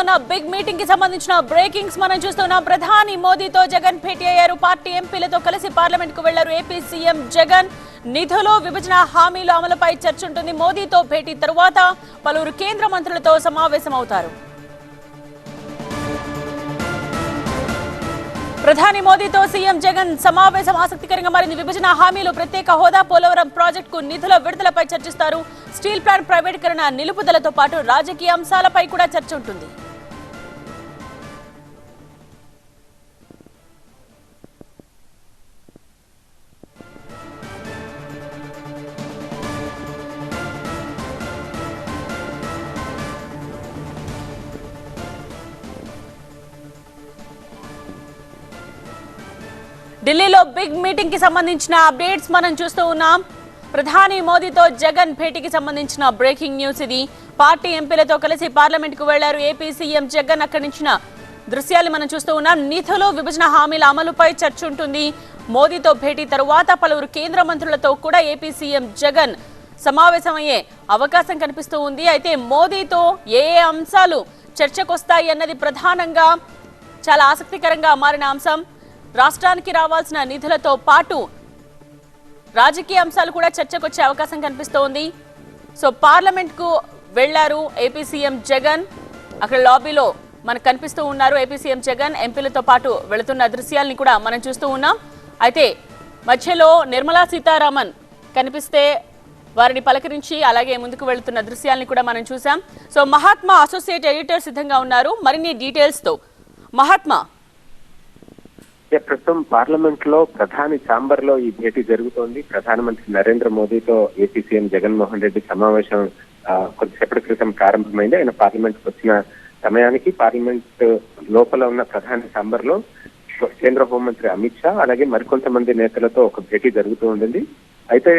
జరుగుతున్న big meeting కి సంబంధించిన బ్రేకింగ్స్ మనం చూస్తున్నాం. ప్రధాని మోదీతో జగన్ భేటీ అయ్యారు. పార్టీ ఎంపీలతో కలిసి పార్లమెంట్ కు వెళ్లారు. ఏపీ సీఎం జగన్ నిధులు విభజన హామీల అమలుపై చర్చ ఉంటుంది. మోదీతో భేటీ తరువాత పలువురు కేంద్ర మంత్రులతో సమావేశమవుతారు. ప్రధాని మోదీతో సీఎం జగన్ సమావేశం ఆసక్తికరంగా మారింది. విభజన హామీలు, ప్రత్యేక హోదా, పోలవరం ప్రాజెక్టుకు నిధుల విడుదలపై చర్చిస్తారు. స్టీల్ ప్లాంట్ ప్రైవేటీకరణ నిలుపుదలతో పాటు రాజకీయ అంశాలపై కూడా చర్చ ఉంటుంది. ఢిల్లీలో బిగ్ మీటింగ్ కి సంబంధించిన అప్డేట్స్ మనం చూస్తూ ఉన్నాం. ప్రధాని మోదీతో జగన్ భేటీకి సంబంధించిన బ్రేకింగ్ న్యూస్ ఇది. పార్టీ ఎంపీలతో కలిసి పార్లమెంట్ కు వెళ్లారు. ఏపీ సీఎం జగన్ అక్కడి నుంచి దృశ్యాలు మనం చూస్తూ ఉన్నాం. నిధులు విభజన హామీల అమలుపై చర్చ ఉంటుంది. మోదీతో భేటీ తరువాత పలువురు కేంద్ర మంత్రులతో కూడా ఏపీ సీఎం జగన్ సమావేశమయ్యే అవకాశం కనిపిస్తూ ఉంది. అయితే మోదీతో ఏ అంశాలు చర్చకొస్తాయి అన్నది ప్రధానంగా చాలా ఆసక్తికరంగా మారిన అంశం. రాష్ట్రానికి రావాల్సిన నిధులతో పాటు రాజకీయ అంశాలు కూడా చర్చకొచ్చే అవకాశం కనిపిస్తోంది. సో పార్లమెంట్ కు వెళ్లారు ఏపీ సీఎం జగన్. అక్కడ లాబీలో మనకు కనిపిస్తూ ఉన్నారు ఏపీ సీఎం జగన్. ఎంపీలతో పాటు వెళుతున్న దృశ్యాలని కూడా మనం చూస్తూ ఉన్నాం. అయితే మధ్యలో నిర్మలా సీతారామన్ కనిపిస్తే వారిని పలకరించి అలాగే ముందుకు వెళుతున్న దృశ్యాలని కూడా మనం చూసాం. సో మహాత్మా అసోసియేట్ ఎడిటర్ సిద్ధంగా ఉన్నారు మరిన్ని డీటెయిల్స్ తో. మహాత్మా, ప్రస్తుతం పార్లమెంట్ లో ప్రధాని ఛాంబర్ లో ఈ భేటీ జరుగుతోంది. ప్రధానమంత్రి నరేంద్ర మోదీతో ఏపీ సీఎం జగన్మోహన్ రెడ్డి సమావేశం కొద్దిసేపటి క్రితం ప్రారంభమైంది. ఆయన పార్లమెంట్ కు వచ్చిన సమయానికి పార్లమెంట్ లోపల ఉన్న ప్రధాని ఛాంబర్ లో కేంద్ర హోంమంత్రి అమిత్ షా అలాగే మరికొంతమంది నేతలతో ఒక భేటీ జరుగుతూ ఉండింది. అయితే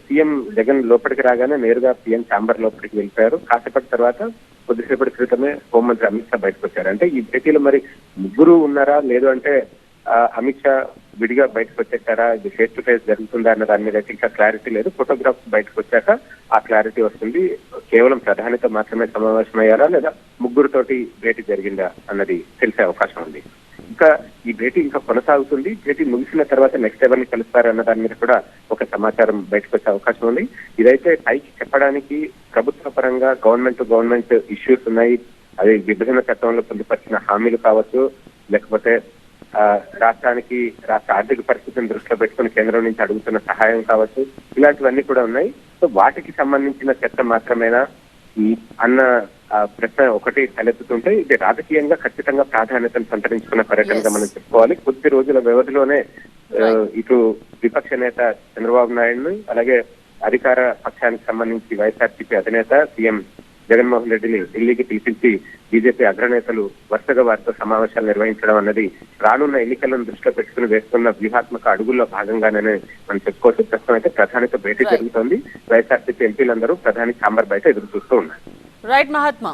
సీఎం జగన్ లోపలికి రాగానే నేరుగా సీఎం ఛాంబర్ లోపలికి వెళ్ళిపోయారు. కాసేపటి తర్వాత కొద్దిసేపటి క్రితమే హోంమంత్రి అమిత్ షా బయటకు వచ్చారు. అంటే ఈ భేటీలో మరి ముగ్గురు ఉన్నారా, లేదు అంటే అమిత్ షా విడిగా బయటకు వచ్చేసారా, ఇది ఫేస్ టు ఫేస్ జరుగుతుందా అన్న దాని మీద ఇంకా క్లారిటీ లేదు. ఫోటోగ్రాఫ్స్ బయటకు వచ్చాక ఆ క్లారిటీ వస్తుంది. కేవలం ప్రధానితో మాత్రమే సమావేశమయ్యారా లేదా ముగ్గురుతోటి భేటీ జరిగిందా అన్నది తెలిసే అవకాశం ఉంది. ఇంకా ఈ భేటీ ఇంకా కొనసాగుతుంది. భేటీ ముగిసిన తర్వాత నెక్స్ట్ ఎవరిని కలుస్తారు అన్న దాని మీద కూడా ఒక సమాచారం బయటకు వచ్చే అవకాశం ఉంది. ఇదైతే పైకి చెప్పడానికి ప్రభుత్వ పరంగా గవర్నమెంట్ ఇష్యూస్ ఉన్నాయి. అది విభజన చట్టంలో పొందుపరిచిన హామీలు కావచ్చు, లేకపోతే రాష్ట్ర ఆర్థిక పరిస్థితిని దృష్టిలో పెట్టుకుని కేంద్రం నుంచి అడుగుతున్న సహాయం కావచ్చు, ఇలాంటివన్నీ కూడా ఉన్నాయి. సో వాటికి సంబంధించిన చర్చ మాత్రమేనా అన్న ప్రశ్న ఒకటి తలెత్తుతుంటే ఇది రాజకీయంగా ఖచ్చితంగా ప్రాధాన్యతను సంతరించుకున్న పర్యటనగా మనం చెప్పుకోవాలి. కొద్ది రోజుల వ్యవధిలోనే ఇటు విపక్ష నేత చంద్రబాబు నాయుడుని అలాగే అధికార పక్షానికి సంబంధించి వైఎస్ఆర్సీపీ అధినేత సీఎం జగన్మోహన్ రెడ్డిని ఢిల్లీకి పిలిపించి బీజేపీ అగ్రనేతలు వరుసగా వారితో సమావేశాలు నిర్వహించడం అన్నది రానున్న ఎన్నికలను దృష్టిలో పెట్టుకుని వేస్తున్న వ్యూహాత్మక అడుగుల్లో భాగంగానే మనం చెప్పుకోవచ్చు. ప్రస్తుతం అయితే ప్రధానితో భేటీ జరుగుతోంది. వైఎస్ఆర్సీపీ ఎంపీలందరూ ప్రధాని ఛాంబర్ బయట ఎదురు చూస్తూ ఉన్నారు. రైట్ మహాత్మా.